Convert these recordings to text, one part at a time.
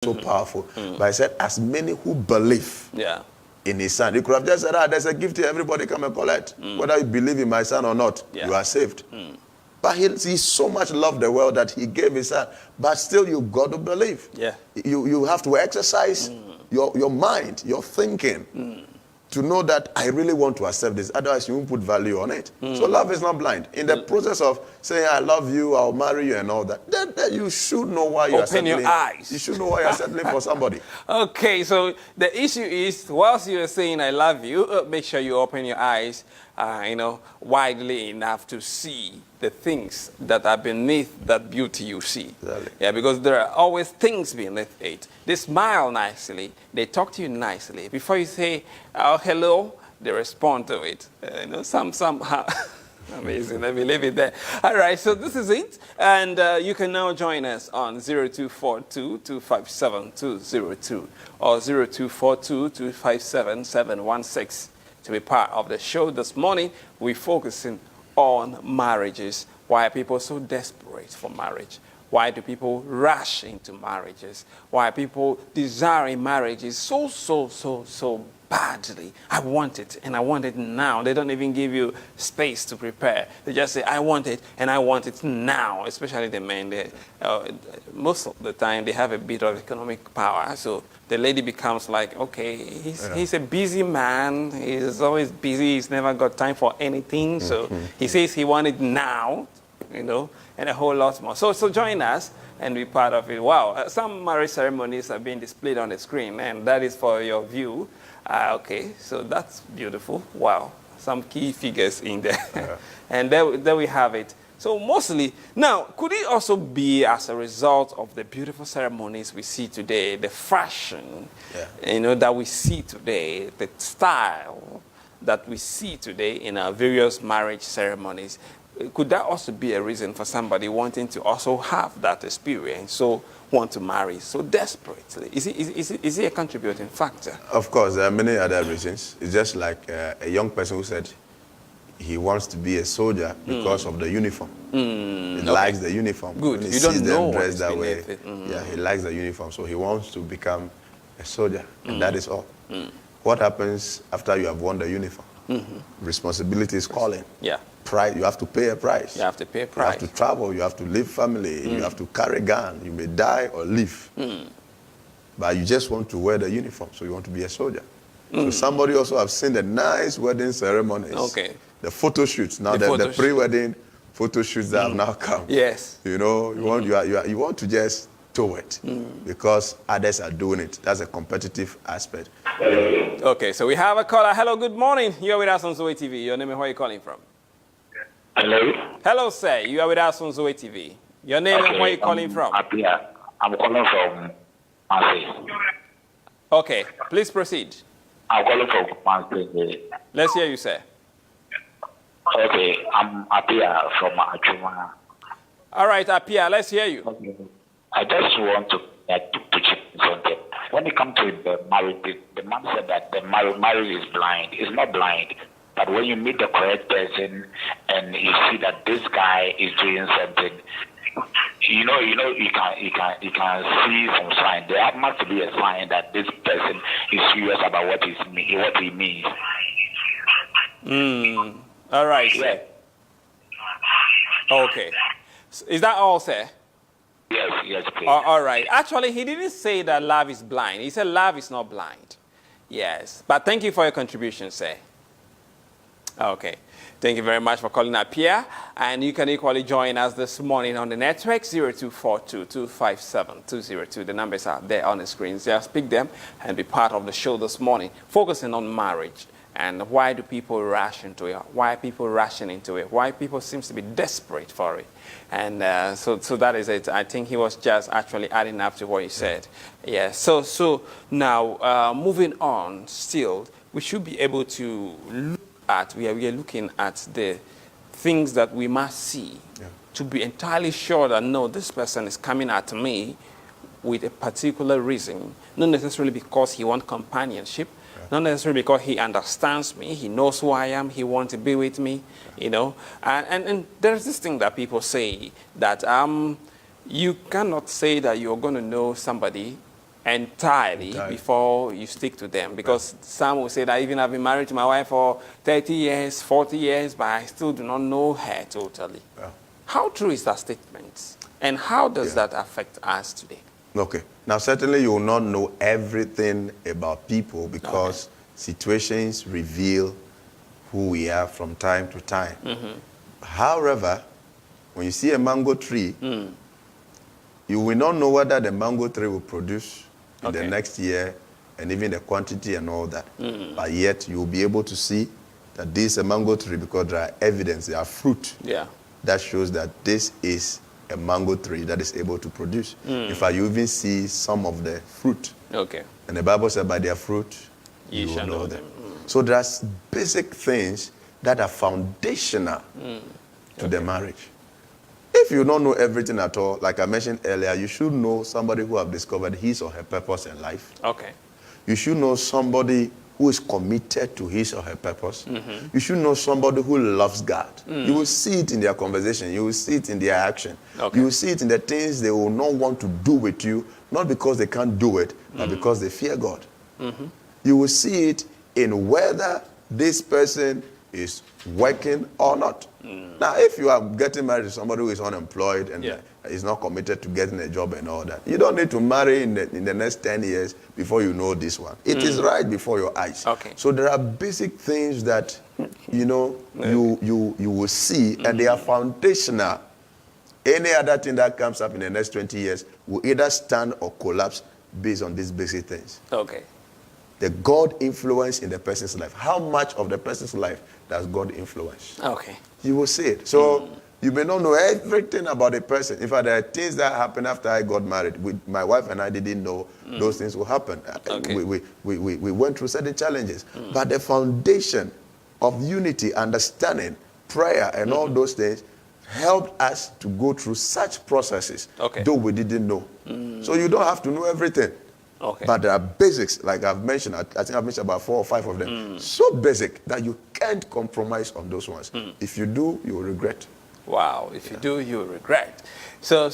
so powerful. But I said, as many who believe in his son. You could have just said, there's a gift here, everybody come and collect. Whether you believe in my son or not, you are saved. But he so much loved the world that he gave his son. But still, you've got to believe. You have to exercise your mind, your thinking, to know that I really want to accept this. Otherwise, you won't put value on it. So love is not blind. In the process of saying, I love you, I'll marry you and all that, then you should know why you're settling. Open your eyes. You should know why you're settling for somebody. Okay, so the issue is, whilst you're saying I love you, make sure you open your eyes, widely enough to see the things that are beneath that beauty you see. Exactly. Yeah, because there are always things beneath it. They smile nicely. They talk to you nicely. Before you say, oh, hello, they respond to it. Somehow. Amazing. Let me leave it there. All right, so this is it. And you can now join us on 0242-257-202 or 0242-257-716 to be part of the show. This morning, we're focusing on marriages. Why are people so desperate for marriage? Why do people rush into marriages? Why are people desiring marriages so badly? I want it, and I want it now. They don't even give you space to prepare. They just say, I want it, and I want it now. Especially the men. Most of the time, they have a bit of economic power. So the lady becomes like, okay, he's a busy man. He's always busy. He's never got time for anything. So he says he wants it now, and a whole lot more. So join us and be part of it. Wow, some marriage ceremonies are being displayed on the screen, and that is for your view. Okay, so that's beautiful. Wow, some key figures in there. And there we have it. So mostly, now, could it also be as a result of the beautiful ceremonies we see today, the fashion, that we see today, the style that we see today in our various marriage ceremonies? Could that also be a reason for somebody wanting to also have that experience, so want to marry so desperately? Is it a contributing factor? Of course, there are many other reasons. It's just like a young person who said he wants to be a soldier because of the uniform. He likes the uniform. Good. When he you don't sees know them dressed that way. Yeah, he likes the uniform, so he wants to become a soldier, and that is all. What happens after you have won the uniform? Responsibility is calling. Price, you have to pay a price. You have to pay a price. You have to travel, you have to leave family, you have to carry a gun, you may die or live. But you just want to wear the uniform, so you want to be a soldier. So somebody also have seen the nice wedding ceremonies. Okay. The photo shoots, now the pre-wedding photo shoots that have now come. Yes. You want to just do it because others are doing it. That's a competitive aspect. Okay, so we have a caller. Hello, good morning. You're with us on Zoe TV. Your name and where are you calling from? Hello. Hello, sir. You are with us on Zoe TV. Your name and where are you calling from? I'm calling from Marseille. Okay, please proceed. I'm calling from Marseille. Let's hear you, sir. Okay, I'm Apia from Achuma. All right, Apia, let's hear you. Okay. I just want to check something. When it comes to the marriage, the man said that the marriage is blind. It's not blind. But when you meet the correct person and you see that this guy is doing something, you can see some sign. There must be a sign that this person is serious about what he means. All right, sir. Yes. Okay. Is that all, sir? Yes, please. All right. Actually, he didn't say that love is blind. He said love is not blind. Yes. But thank you for your contribution, sir. Okay. Thank you very much for calling up here. And you can equally join us this morning on the network, 0242-257-202. The numbers are there on the screens. Just pick them and be part of the show this morning, focusing on marriage. And why do people rush into it? Why are people rushing into it? Why people seem to be desperate for it? And so that is it. I think he was just actually adding up to what he said. Yeah. So now moving on. Still, we should be able to look at. We are looking at the things that we must see to be entirely sure that no, this person is coming at me with a particular reason, not necessarily because he wants companionship. Not necessarily because he understands me, he knows who I am, he wants to be with me, And there's this thing that people say that you cannot say that you're going to know somebody entirely before you stick to them, because some will say that even I've been married to my wife for 30 years, 40 years, but I still do not know her totally. Yeah. How true is that statement? And how does that affect us today? Okay. Now, certainly you will not know everything about people because situations reveal who we are from time to time. However, when you see a mango tree, you will not know whether the mango tree will produce in the next year and even the quantity and all that. But yet you will be able to see that this is a mango tree because there are evidence, there are fruit that shows that this is a mango tree that is able to produce. In fact, you even see some of the fruit. And the Bible said, by their fruit, you will know them. So there's basic things that are foundational to the marriage. If you don't know everything at all, like I mentioned earlier, you should know somebody who have discovered his or her purpose in life. You should know somebody who is committed to his or her purpose. You should know somebody who loves God. You will see it in their conversation. You will see it in their action. You will see it in the things they will not want to do with you, not because they can't do it, but because they fear God. You will see it in whether this person is working or not. Now, if you are getting married to somebody who is unemployed and is not committed to getting a job and all that, you don't need to marry in the next 10 years before you know this one. It is right before your eyes. So there are basic things that, you know, you will see, and they are foundational. Any other thing that comes up in the next 20 years will either stand or collapse based on these basic things. The God influence in the person's life. How much of the person's life does God influence? You will see it. So you may not know everything about a person. In fact, there are things that happened after I got married. My wife and I didn't know those things will happen. We went through certain challenges. But the foundation of unity, understanding, prayer, and all those things helped us to go through such processes, though we didn't know. So you don't have to know everything. But there are basics, like I've mentioned, I think I've mentioned about 4 or 5 of them. So basic that you can't compromise on those ones. If you do, you will regret. Wow, if you do, you will regret. So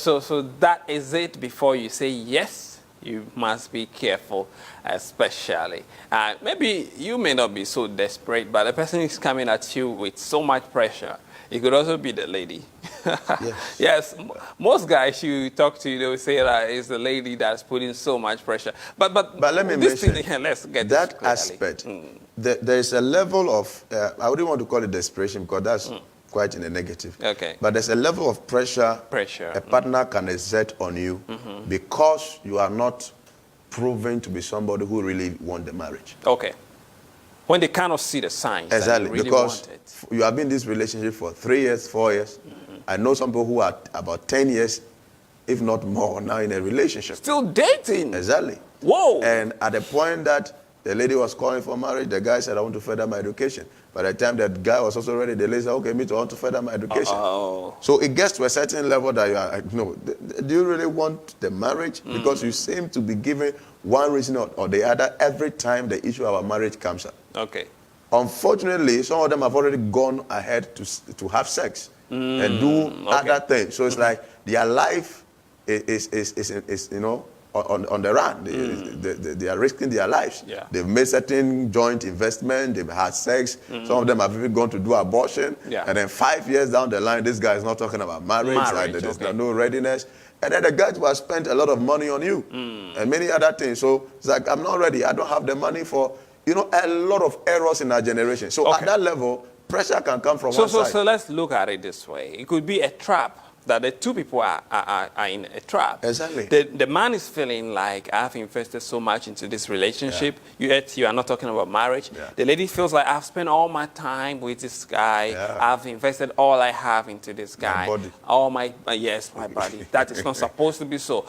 that is it. Before you say yes, you must be careful, especially. Maybe you may not be so desperate, but the person is coming at you with so much pressure. It could also be the lady. Yes, most guys you talk to, they will say that it's the lady that's putting so much pressure. But let me mention let's get that aspect. There is a level of, I wouldn't want to call it desperation because that's quite in the negative. But there's a level of pressure a partner can exert on you because you are not proven to be somebody who really want the marriage. When they cannot see the signs. Exactly, really because you have been in this relationship for 3 years, 4 years. I know some people who are about 10 years, if not more, now in a relationship. Still dating. Exactly. Whoa. And at the point that the lady was calling for marriage, the guy said, I want to further my education. By the time that guy was also ready, the lady said, okay, me too, I want to further my education. So it gets to a certain level that you are like, no, do you really want the marriage? Because you seem to be given one reason or the other every time the issue of our marriage comes up. Unfortunately, some of them have already gone ahead to have sex and do other things. So it's like their life is you know, on the run. They are risking their lives. They've made certain joint investment. They've had sex. Some of them have even gone to do abortion. And then 5 years down the line, this guy is not talking about marriage. Like there's no readiness. And then the guy who has spent a lot of money on you and many other things. So it's like, I'm not ready. I don't have the money for, you know, a lot of errors in our generation. So at that level, pressure can come from one side. So let's look at it this way. It could be a trap, that the two people are in a trap. The man is feeling like, I've invested so much into this relationship, yet you are not talking about marriage. The lady feels like, I've spent all my time with this guy. I've invested all I have into this guy. My body. All my, yes, my body. That is not supposed to be so.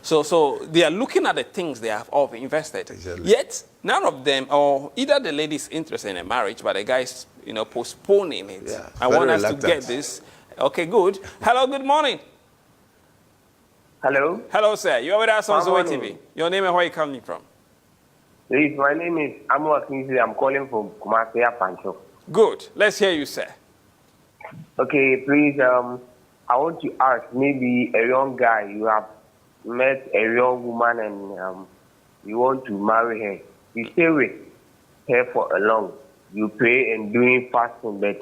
So they are looking at the things they have all invested. Yet, none of them, or either the lady is interested in a marriage, but the guy is, you know, postponing it. I want us to get this. Okay, good. Hello, good morning. Hello. Hello, sir. You are with us on Zoe TV. Your name and where are you coming from? Please, my name is Amo Akinzi. I'm calling from Kumasi, Pancho. Good. Let's hear you, sir. Okay, please, I want to ask, maybe a young guy, you have met a young woman and you want to marry her, you stay with her for a long. You pray and doing fasting, but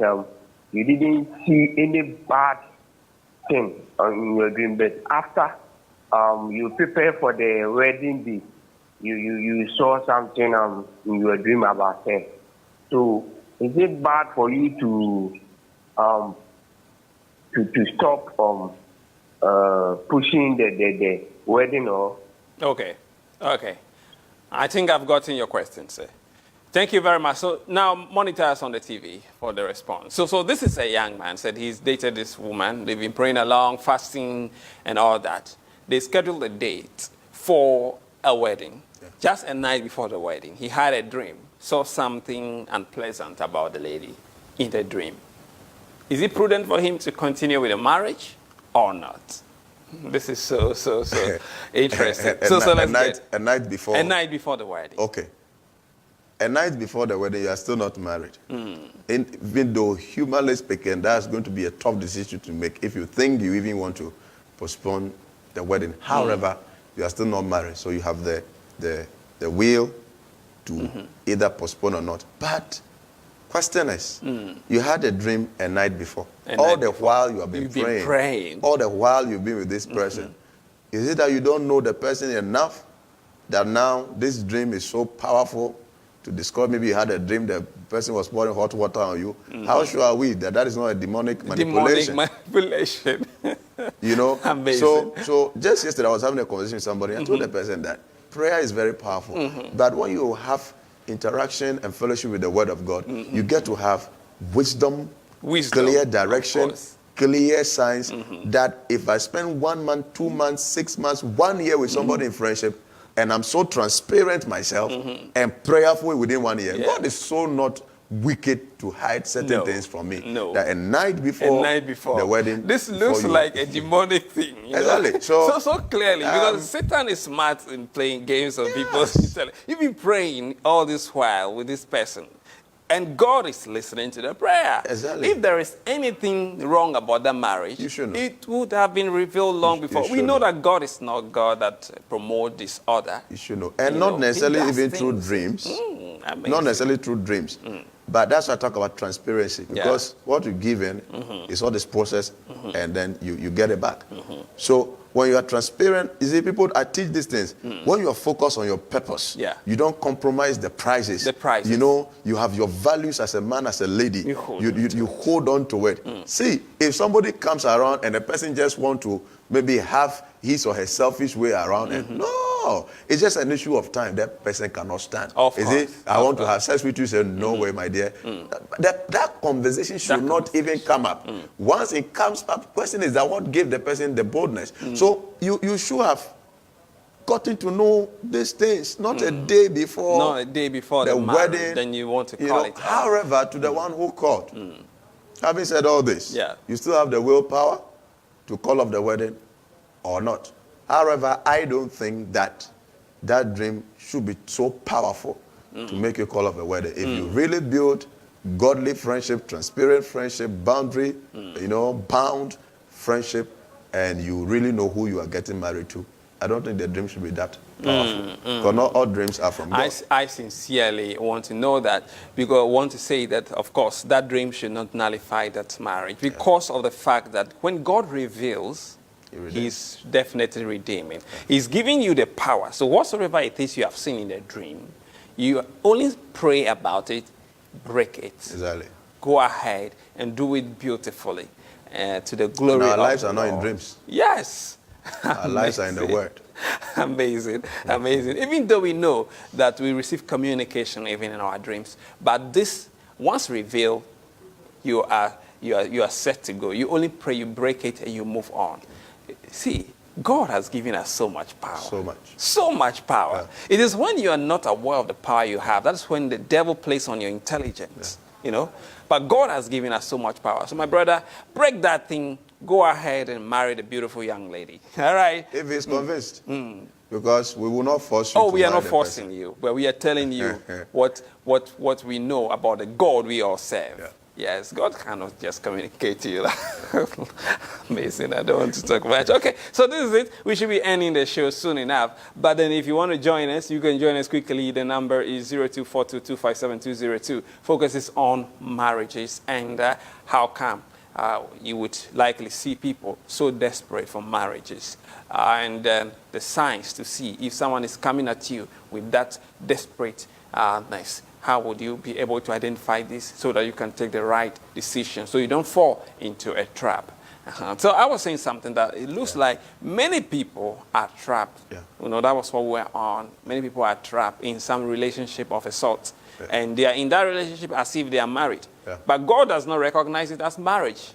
you didn't see any bad thing in your dream. But after you prepare for the wedding day, you saw something in your dream about her. So is it bad for you to stop pushing the wedding or? Okay. I think I've gotten your question, sir. Thank you very much. So now monitor us on the TV for the response. So this is a young man, said he's dated this woman. They've been praying along, fasting and all that. They scheduled a date for a wedding. Yeah. Just a night before the wedding, he had a dream, saw something unpleasant about the lady in the dream. Is it prudent for him to continue with the marriage or not? This is so interesting. A night before. A night before the wedding. Okay. A night before the wedding, you are still not married. Even though, humanly speaking, that's going to be a tough decision to make if you think you even want to postpone the wedding. However, you are still not married, so you have the will to either postpone or not. But question is, you had a dream a night before. All the while you have been praying. All the while you've been with this person. Is it that you don't know the person enough that now this dream is so powerful to discover? Maybe you had a dream the person was pouring hot water on you. How sure are we that that is not a demonic manipulation? Demonic manipulation. You know? Amazing. So just yesterday I was having a conversation with somebody. I told the person that prayer is very powerful. But when you have interaction and fellowship with the Word of God, you get to have wisdom, clear direction, clear signs that if I spend 1 month, 2 months, 6 months, 1 year with somebody in friendship, and I'm so transparent myself and prayerful within 1 year, God is so not wicked to hide certain things from me. That a night before the wedding. This looks like a demonic thing. Exactly. So clearly, because Satan is smart in playing games on people's intelligence. You've been praying all this while with this person, and God is listening to the prayer. Exactly. If there is anything wrong about that marriage, you should know. It would have been revealed long before. We know that God is not God that promotes disorder. You should know. And not necessarily even through dreams. Not necessarily through dreams. But that's why I talk about transparency. Because what you're given is all this process, and then you get it back. So when you are transparent, you see, people, I teach these things. When you are focused on your purpose, you don't compromise the prices. You know, you have your values as a man, as a lady. You hold on to it. See, if somebody comes around and a person just want to maybe have his or her selfish way around it, no, it's just an issue of time. That person cannot stand. Is it? I want to have sex with you. Say, no way, my dear. That conversation should not even come up. Once it comes up, question is that what gave the person the boldness? So you should have gotten to know these things, not a day before. Not a day before the wedding. Then you want to call it. However, to the one who called, having said all this, you still have the willpower to call off the wedding or not. However, I don't think that dream should be so powerful to make you call off a wedding. If you really build godly friendship, transparent friendship, boundary, bound friendship, and you really know who you are getting married to, I don't think the dream should be that powerful. Because not all dreams are from God. I sincerely want to know that, because I want to say that, of course, that dream should not nullify that marriage, because of the fact that when God reveals, He's definitely redeeming. He's giving you the power. So whatsoever it is you have seen in the dream, you only pray about it, break it. Exactly. Go ahead and do it beautifully to the glory of God. Our lives are not in dreams. Yes. Our lives are in the Word. Amazing, amazing. Even though we know that we receive communication even in our dreams, but this, once revealed, you are set to go. You only pray, you break it, and you move on. See, God has given us so much power. So much. So much power. Yeah. It is when you are not aware of the power you have, that's when the devil plays on your intelligence, But God has given us so much power. So my brother, break that thing, go ahead and marry the beautiful young lady. All right? If he's convinced. Because we will not force you to we are not forcing you, but we are telling you what we know about the God we all serve. Yes, God cannot just communicate to you. Amazing. I don't want to talk much. Okay, so this is it. We should be ending the show soon enough. But then if you want to join us, you can join us quickly. The number is 0242257202. Focus is on marriages and how come you would likely see people so desperate for marriages. And the signs to see if someone is coming at you with that desperateness. How would you be able to identify this so that you can take the right decision so you don't fall into a trap? So I was saying something that it looks like many people are trapped. Yeah. You know, that was what we were on. Many people are trapped in some relationship of a sort. Yeah. And they are in that relationship as if they are married. Yeah. But God does not recognize it as marriage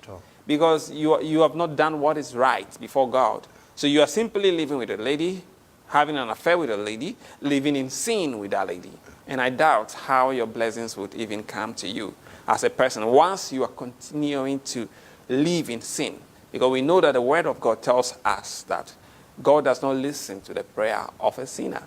because you have not done what is right before God. So you are simply living with a lady, having an affair with a lady, living in sin with that lady. And I doubt how your blessings would even come to you as a person once you are continuing to live in sin. Because we know that the word of God tells us that God does not listen to the prayer of a sinner.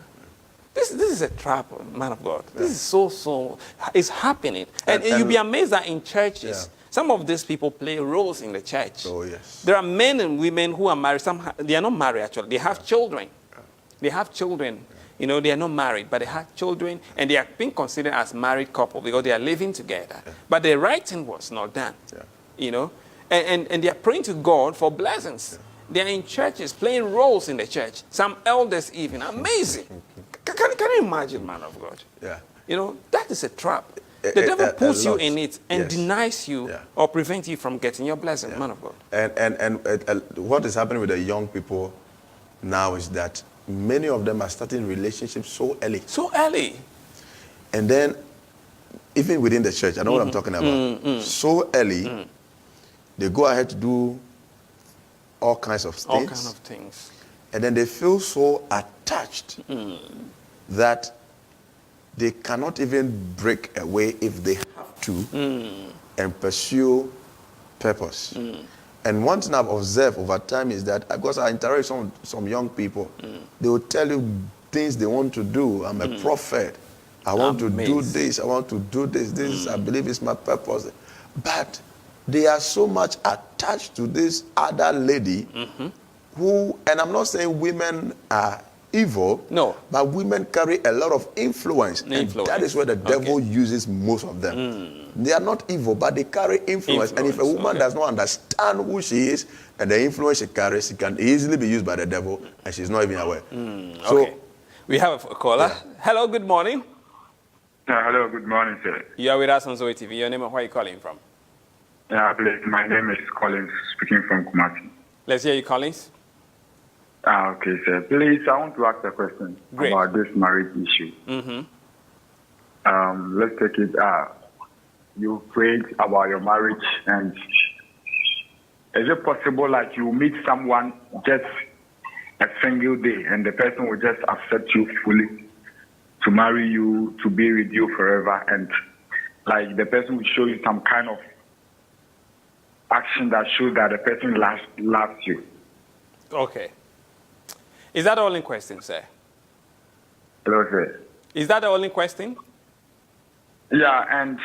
This is a trap, man of God. This is so, it's happening. And you'll be amazed that in churches, some of these people play roles in the church. Oh, yes. There are men and women who are married. Some, they are not married, actually. They have children. They have children. You know, they are not married, but they have children, and they are being considered as married couple because they are living together. Yeah. But the right thing was not done, you know. And they are praying to God for blessings. Yeah. They are in churches, playing roles in the church. Some elders even. Amazing. Can you imagine, man of God? Yeah. You know, that is a trap. The devil puts you in it and denies you or prevents you from getting your blessing, man of God. And what is happening with the young people now is that many of them are starting relationships so early. So early. And then, even within the church, I know what I'm talking about. So early, they go ahead to do all kinds of things. All kinds of things. And then they feel so attached that they cannot even break away if they have to and pursue purpose. And one thing I've observed over time is that, because I interact with some young people, they will tell you things they want to do. I'm a prophet. I want to do this. I want to do this. This, I believe, is my purpose. But they are so much attached to this other lady who, and I'm not saying women are evil, no, but women carry a lot of influence. And that is where the devil uses most of them. They are not evil, but they carry influence. And if a woman does not understand who she is and the influence she carries, she can easily be used by the devil, and she's not even aware. So, we have a caller. Hello, good morning. Hello, good morning, sir. You are with us on Zoe TV. Your name and where are you calling from? Please, my name is Collins, speaking from Kumasi. Let's hear you, Collins. Okay, sir. Please, I want to ask a question about this marriage issue. Let's take it. You prayed about your marriage, and is it possible like you meet someone just a single day, and the person will just accept you fully to marry you, to be with you forever, and like the person will show you some kind of action that shows that the person loves you? Okay. Is that the only question, sir? Hello, sir. Is that the only question? Yeah, and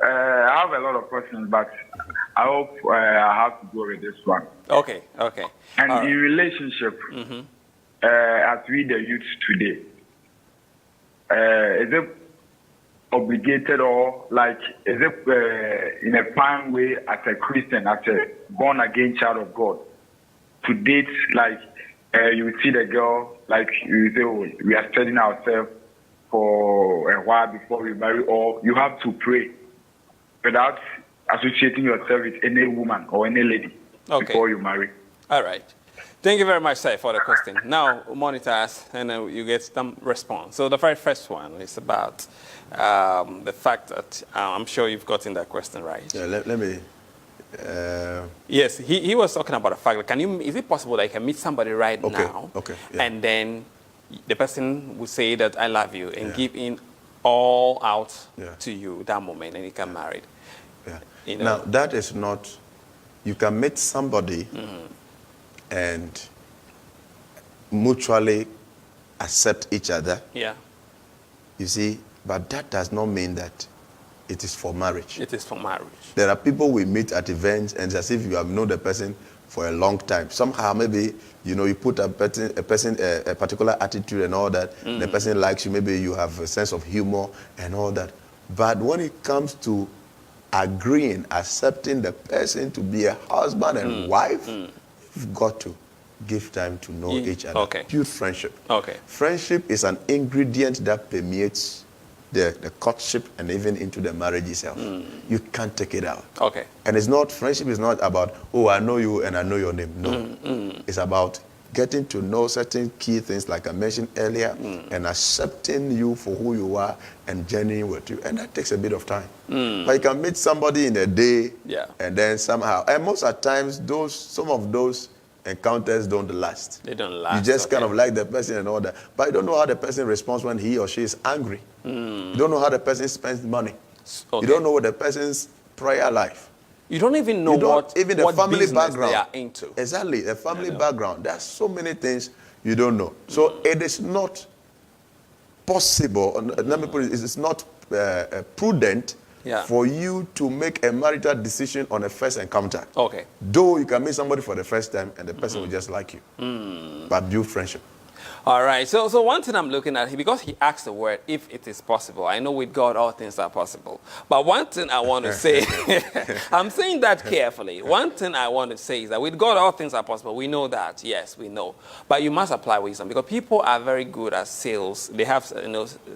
I have a lot of questions, but I hope I have to go with this one. Okay, okay. And in relationship, as we the youth today, is it obligated or like, is it in a fine way as a Christian, as a born-again child of God, to date, like, you see the girl, like you say, oh, we are studying ourselves for a while before we marry, or you have to pray without associating yourself with any woman or any lady before you marry? All right. Thank you very much, sir, for the question. Now, monitor us, and you get some response. So the very first one is about the fact that I'm sure you've gotten that question right. Yeah, let me... Yes, he was talking about the fact that is it possible that I can meet somebody right now and then the person will say that I love you and give in all out to you that moment and you get married? You know? Now, that is not... You can meet somebody and mutually accept each other. Yeah. You see, but that does not mean that it is for marriage. It is for marriage. There are people we meet at events, and it's as if you have known the person for a long time. Somehow, maybe, you put a particular attitude and all that. The person likes you. Maybe you have a sense of humor and all that. But when it comes to agreeing, accepting the person to be a husband and wife, you've got to give time to know each other. Okay. Build friendship. Okay. Friendship is an ingredient that permeates the courtship and even into the marriage itself. You can't take it out. Okay. And friendship is not about, I know you and I know your name. No. It's about getting to know certain key things, like I mentioned earlier, and accepting you for who you are and journeying with you. And that takes a bit of time. But you can meet somebody in a day, and then somehow, and most of the times, some of those encounters don't last. They don't last. You just kind of like the person and all that. But you don't know how the person responds when he or she is angry. You don't know how the person spends money. You don't know what the person's prayer life. You don't even know what family background they are into. Exactly, the family background. There are so many things you don't know. So it is not possible, let me put it, it's not prudent for you to make a marital decision on a first encounter. Okay. Though you can meet somebody for the first time and the person will just like you. But build friendship. All right. So one thing I'm looking at, because he asked the word, if it is possible. I know with God all things are possible. But one thing I want to say, I'm saying that carefully. One thing I want to say is that with God all things are possible. We know that. Yes, we know. But you must apply wisdom, because people are very good at sales. They have,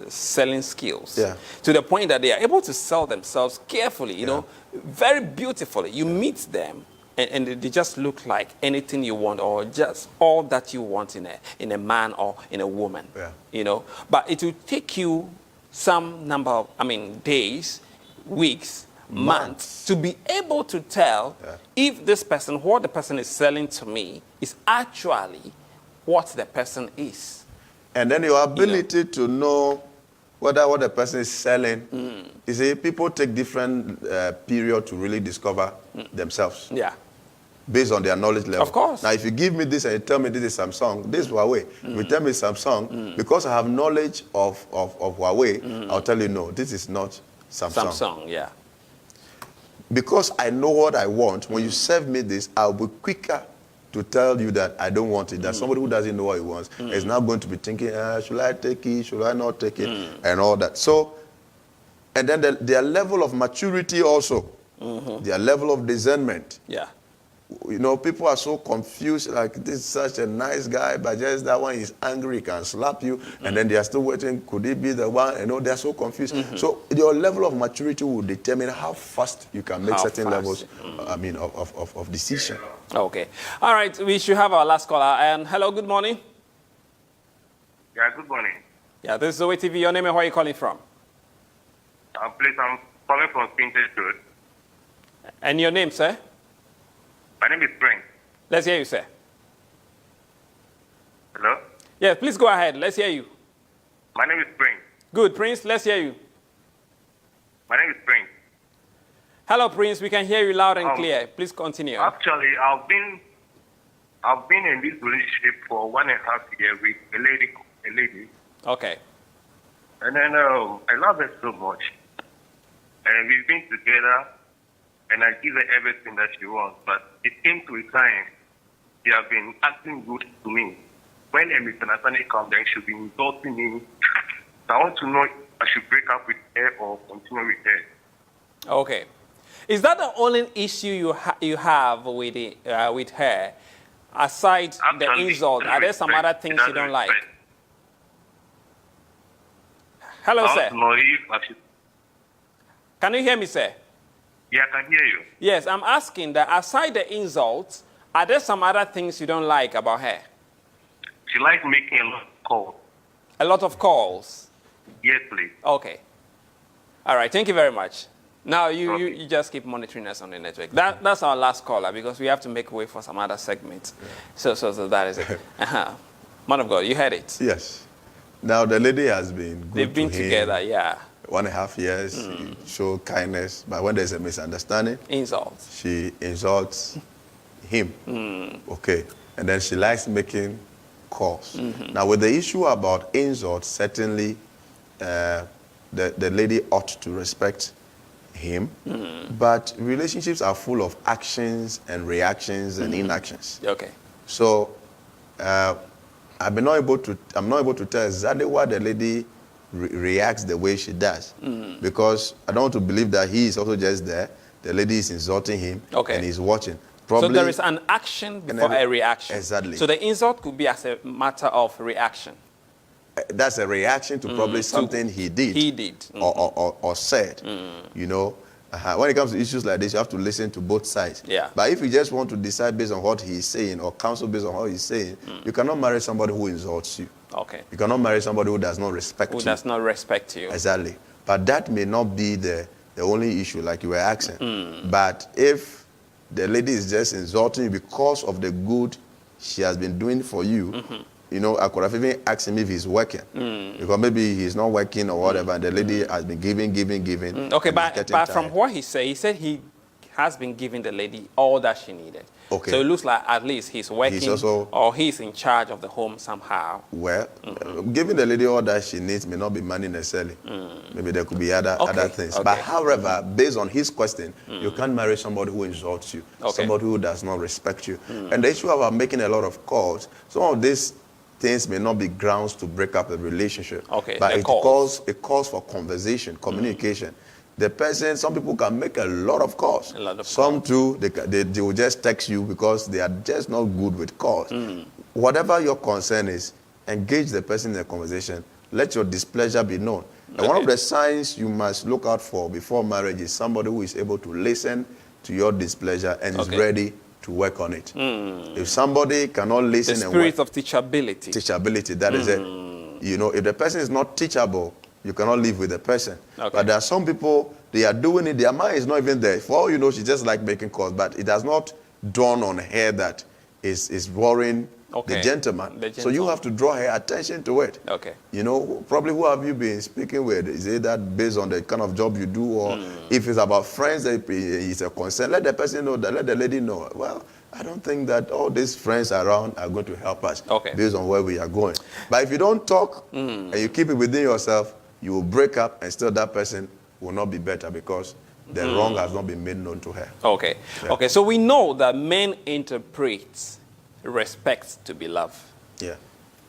selling skills. Yeah. To the point that they are able to sell themselves carefully, very beautifully. You meet them, and they just look like anything you want, or just all that you want in a man or in a woman. Yeah. But it will take you some number of, days, weeks, months to be able to tell if this person, what the person is selling to me, is actually what the person is. And then your ability to know whether what the person is selling, you see, people take different period to really discover themselves. Yeah. Based on their knowledge level. Of course. Now, if you give me this and you tell me this is Samsung, this is Huawei. If you tell me Samsung, because I have knowledge of Huawei, I'll tell you, no, this is not Samsung. Samsung, yeah. Because I know what I want, when you serve me this, I'll be quicker to tell you that I don't want it. That somebody who doesn't know what he wants is now going to be thinking, should I take it, should I not take it, and all that. So, and then their level of maturity also, their level of discernment. Yeah. People are so confused, like, this is such a nice guy, but just that one is angry, he can slap you, and then they are still waiting, could he be the one? They're so confused. So your level of maturity will determine how fast you can make certain levels, of decision. Okay. All right, we should have our last caller. And hello, good morning. Yeah, good morning. Yeah, this is Zoe TV. Your name and where are you calling from? Please, I'm calling from Spintex Road. And your name, sir? My name is Prince. Let's hear you, sir. Hello? Yeah, please go ahead. Let's hear you. My name is Prince. Good, Prince. Let's hear you. My name is Prince. Hello, Prince. We can hear you loud and clear. Please continue. Actually, I've been in this relationship for 1.5 years with a lady. Okay. And then I love her so much. And we've been together, and I give her everything that she wants. But it came to a time she has been acting good to me. When a misunderstanding comes, then she'll be insulting me. So I want to know if I should break up with her or continue with her. Okay. Is that the only issue you have with her? Aside the insult, are there some other things you don't like? Hello, sir. Can you hear me, sir? Yeah, I can hear you. Yes, I'm asking that aside the insults, are there some other things you don't like about her? She likes making a lot of calls. A lot of calls? Yes, please. Okay. All right, thank you very much. Now, you just keep monitoring us on the network. That's our last caller, because we have to make way for some other segments. Yeah. So that is it. Man of God, you heard it. Yes. Now, the lady has been good. They've been together, yeah. 1.5 years, show kindness, but when there's a misunderstanding, insults. She insults him. Okay. And then she likes making calls. Now, with the issue about insults, certainly the lady ought to respect him, but relationships are full of actions and reactions and inactions. Okay. So I'm not able to tell exactly why the lady reacts the way she does, because I don't want to believe that he is also just there. The lady is insulting him, and he's watching. Probably, so there is an action before a reaction. Exactly. So the insult could be as a matter of reaction. That's a reaction to probably something he did. Or said. You know, when it comes to issues like this, you have to listen to both sides. Yeah. But if you just want to decide based on what he's saying or counsel based on what he's saying, you cannot marry somebody who insults you. Okay. You cannot marry somebody who does not respect you. Who does not respect you. Exactly. But that may not be the only issue, like you were asking. But if the lady is just insulting you because of the good she has been doing for you, you know, I could have even asked him if he's working. Because maybe he's not working or whatever, and the lady has been giving. Okay, but from what he said he has been giving the lady all that she needed. Okay. So it looks like at least he's working or he's in charge of the home somehow. Well, giving the lady all that she needs may not be money necessarily. Maybe there could be other things. Okay. But however, based on his question, you can't marry somebody who insults you, somebody who does not respect you. And the issue about making a lot of calls, some of these things may not be grounds to break up a relationship. Okay. But it calls for conversation, communication. The person, some people can make a lot of calls. Some too, they will just text you because they are just not good with calls. Whatever your concern is, engage the person in a conversation. Let your displeasure be known. And one of the signs you must look out for before marriage is somebody who is able to listen to your displeasure and is ready to work on it. If somebody cannot listen the and work, spirit of teachability, that is it. You know, if the person is not teachable, you cannot live with the person. But there are some people, they are doing it, their mind is not even there. For all you know, she just like making calls, but it has not dawned on her that is worrying the gentleman. So you have to draw her attention to it. Okay. You know, probably who have you been speaking with? Is it that based on the kind of job you do, or if it's about friends that is a concern, let the person know that, let the lady know. Well, I don't think that all these friends around are going to help us based on where we are going. But if you don't talk and you keep it within yourself, you will break up and still that person will not be better because the wrong has not been made known to her. Okay. Yeah. Okay, so we know that men interpret respect to be love. Yeah.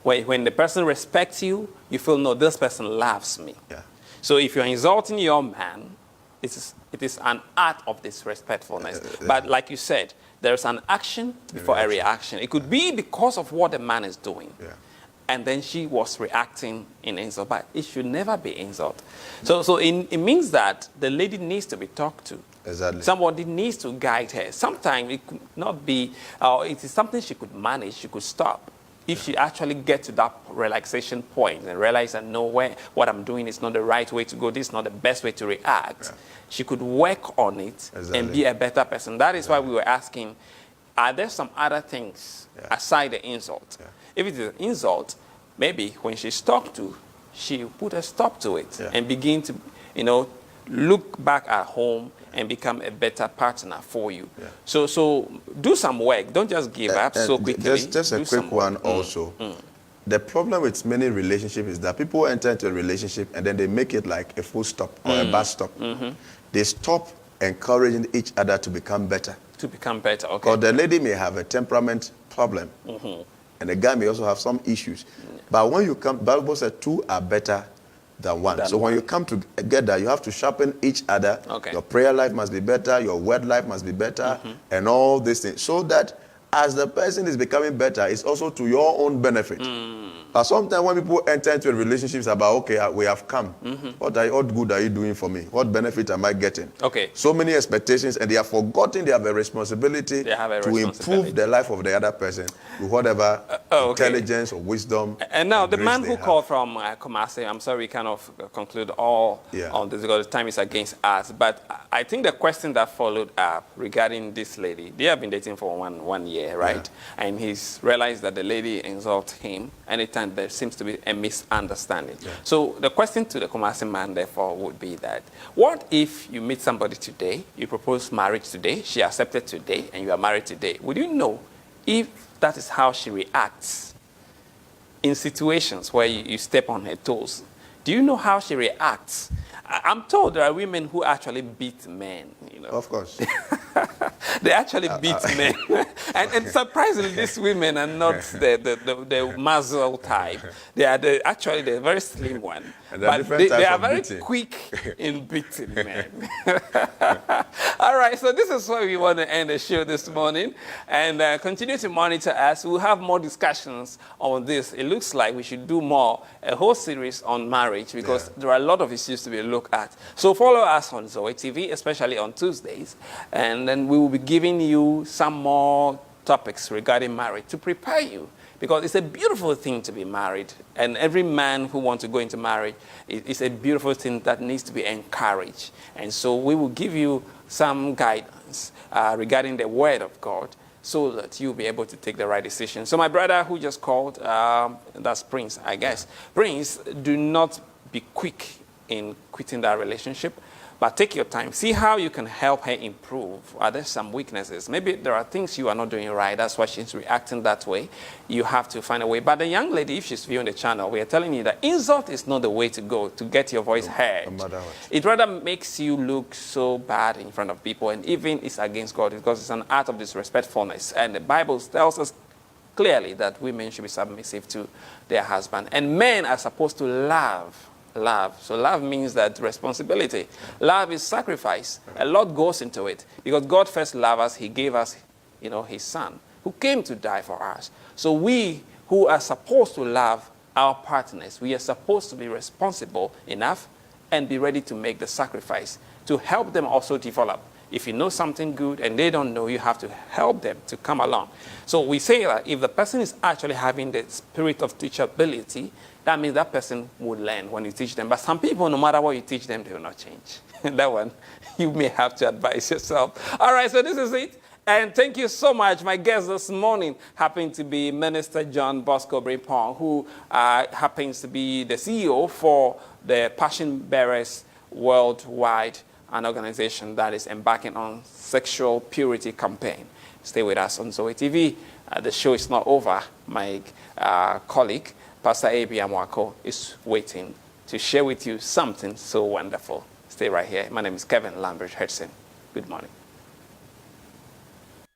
When the person respects you, you feel, no, this person loves me. Yeah. So if you're insulting your man, it is an art of disrespectfulness. But like you said, there's an action before a reaction. It could be because of what the man is doing. Yeah. And then she was reacting in insult. But it should never be insult. So it means that the lady needs to be talked to. Exactly. Somebody needs to guide her. Sometimes it could not be, it is something she could manage, she could stop. If she actually gets to that relaxation point and realize that no way, what I'm doing is not the right way to go, this is not the best way to react, she could work on it and be a better person. That is why we were asking, are there some other things aside the insult? If it is an insult, maybe when she's talked to, she put a stop to it and begin to, look back at home and become a better partner for you. So do some work. Don't just give up so quickly. Just a quick one also. The problem with many relationships is that people enter into a relationship and then they make it like a full stop or a bus stop. They stop encouraging each other to become better. To become better, okay. Because the lady may have a temperament problem and the guy may also have some issues. But when you come, Bible says two are better than one. So when you come together, you have to sharpen each other. Your prayer life must be better, your word life must be better, and all these things. So that as the person is becoming better, it's also to your own benefit. But sometimes when people enter into a relationship, it's about, okay, we have come. What good are you doing for me? What benefit am I getting? So many expectations, and they have forgotten they have a responsibility to improve the life of the other person with whatever intelligence or wisdom. And now the man who called from Kumasi, I'm sorry, we kind of conclude all on this because the time is against us. But I think the question that followed up regarding this lady, they have been dating for one year, right? And he's realized that the lady insults him anytime there seems to be a misunderstanding. So the question to the Kumasi man, therefore, would be that, what if you meet somebody today, you propose marriage today, she accepted today, and you are married today? Would you know if that is how she reacts in situations where you step on her toes? Do you know how she reacts? I'm told there are women who actually beat men. You know. Of course. They actually beat men. and surprisingly, these women are not the muzzle type. They are actually the very slim one. But they are very quick in beating men. All right, so this is where we want to end the show this morning. And continue to monitor us. We'll have more discussions on this. It looks like we should do a whole series on marriage, because there are a lot of issues to be looked at. So follow us on Zoe TV, especially on Tuesdays. And then we will be giving you some more topics regarding marriage to prepare you, because it's a beautiful thing to be married, and every man who wants to go into marriage is a beautiful thing that needs to be encouraged. And so we will give you some guidance regarding the Word of God, so that you'll be able to take the right decision. So my brother who just called, that's Prince, I guess. Prince, do not be quick in quitting that relationship, but take your time. See how you can help her improve. Are there some weaknesses? Maybe there are things you are not doing right. That's why she's reacting that way. You have to find a way. But the young lady, if she's viewing the channel, we are telling you that insult is not the way to go to get your voice heard. It rather makes you look so bad in front of people, and even it's against God, because it's an act of disrespectfulness. And the Bible tells us clearly that women should be submissive to their husband. And men are supposed to love. So love means that responsibility. Love is sacrifice. A lot goes into it, because God first loved us. He gave us, his son, who came to die for us. So we who are supposed to love our partners, we are supposed to be responsible enough and be ready to make the sacrifice to help them also develop. If you know something good and they don't know, you have to help them to come along. So we say that if the person is actually having the spirit of teachability, that means that person would learn when you teach them. But some people, no matter what you teach them, they will not change. That one, you may have to advise yourself. All right, so this is it. And thank you so much. My guest this morning happened to be Minister John Bosco Brimpong, who happens to be the CEO for the Passion Bearers Worldwide, an organization that is embarking on sexual purity campaign. Stay with us on Zoe TV. The show is not over. My colleague, Pastor A.B. Amwako, is waiting to share with you something so wonderful. Stay right here. My name is Kevin Lambert HUDSON. Good morning.